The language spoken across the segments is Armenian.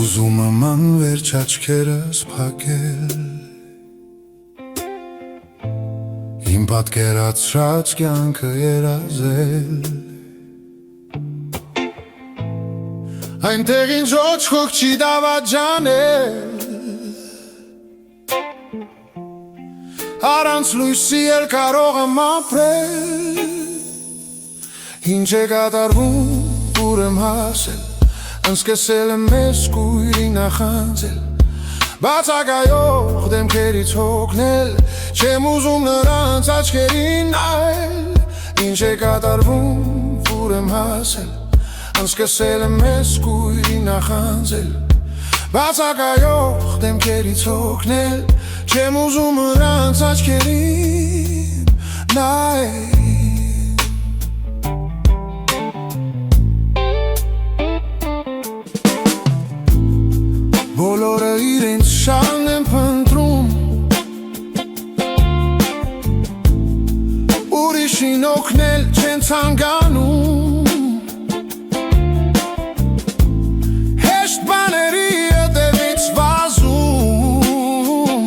Ուզում եմ անվերջ աչքերս փակել Իմ պատկերացրած կյանքը երազել Այնտեղ ինձ ոչ ոք չի դավաճանել Առանց լույսի էլ կարող եմ ապրել Ինչ է կատարվում, ուր եմ հասել Անսկսել եմ մեզ կույրի նախանձել Բացակայող դեմքերից հոգնել Չեմ ուզում նրանց աչքերին նայել Ինչ է կատարվում, ուր եմ հասել Անսկսել եմ մեզ կույրի նախանձել Բացակայող դեմքերից հոգնել Չեմ ուզում նրանց աչքերին նայել Բոլորը իրենց շան են փնտրում Ուրիշին օգնել չեն ցանկանում Հեշտ բաների հետևից վազում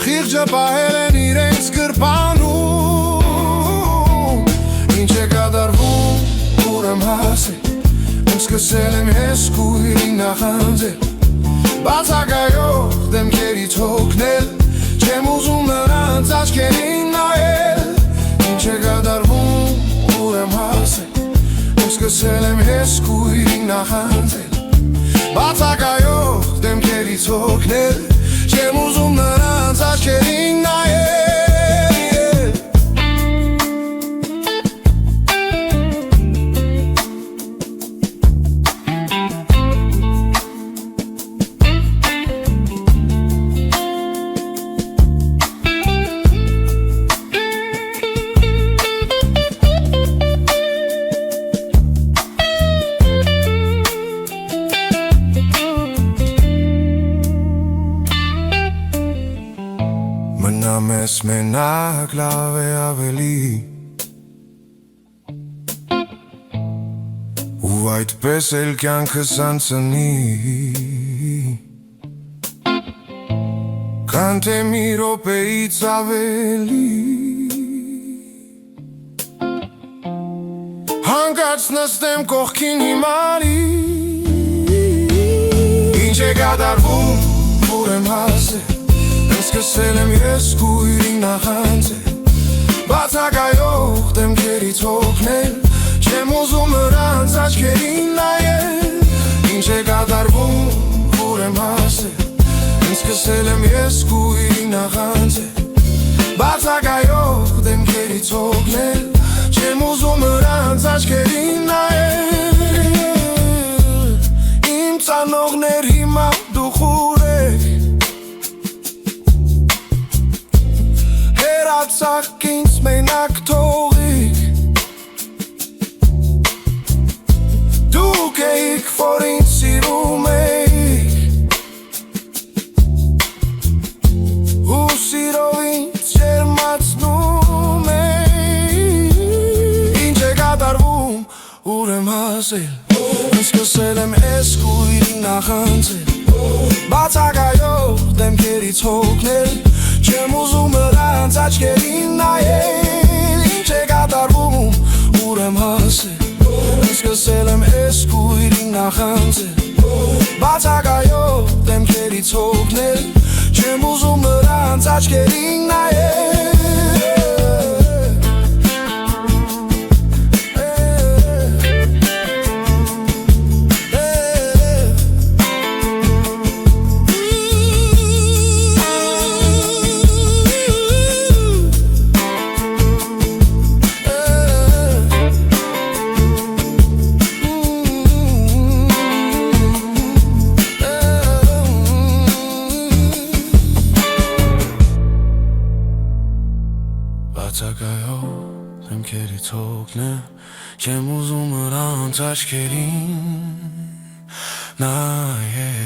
Խիղճը պահել են իրենց գրպանում Ինչ է կատարվում, ուր եմ հասել Սկսել եմ ես կույրի նախանձել Բացակայող դեմքերից հոգնել Չեմ ուզում նրանց աչքերին նայել Ինչ է կատարվում, ուր եմ հասել Սկսել եմ ես կույրի նախանձել Բացակայող դեմքերից հոգնել Չեմ ուզում նրանց աչքերին նայել Մնամ ես մենակ լավ է ավելի Ու այդպես էլ կյանքս անցնի Քան թե մի րոպեից ավելի Հանկարծ նստեմ կողքին հիմարի Ինչ է կատարվում, ուր եմ հասել Սկսել եմ ես կույրի նախանձել Բացակայող դեմքերից հոգնել Չեմ ուզում նրանց աչքերին նայել Ինչ է կատարվում, ուր եմ հասել Սկսել եմ ես կույրի նախանձել Բացակայող դեմքերից հոգնել Չեմ ուզում նրանց աչքերին նայել Իմ ծանողներ հիմա դուխուր եք Հերացակ ինձ մենակ թողիկ Դուք էիք, որ ինձ սիրում էիք Ու սիրով ինձ ջերմացնում էիք Ինչ է կատարվում, ուր եմ հասել Սկսել եմ ես կույրի նախանձել Բացակայող դեմքերից հոգնել Չեմ ուզում նրանց աչքերին նայել Ինչ է կատարվում, ուր եմ հասել Սկսել եմ ես կույրի նախանձել Բացակայող դեմքերից հոգնել Չեմ ուզում նրանց աչքերին նայել Բացակայող դեմքերից հոգնել Չեմ ուզում նրանց աչքերին նայել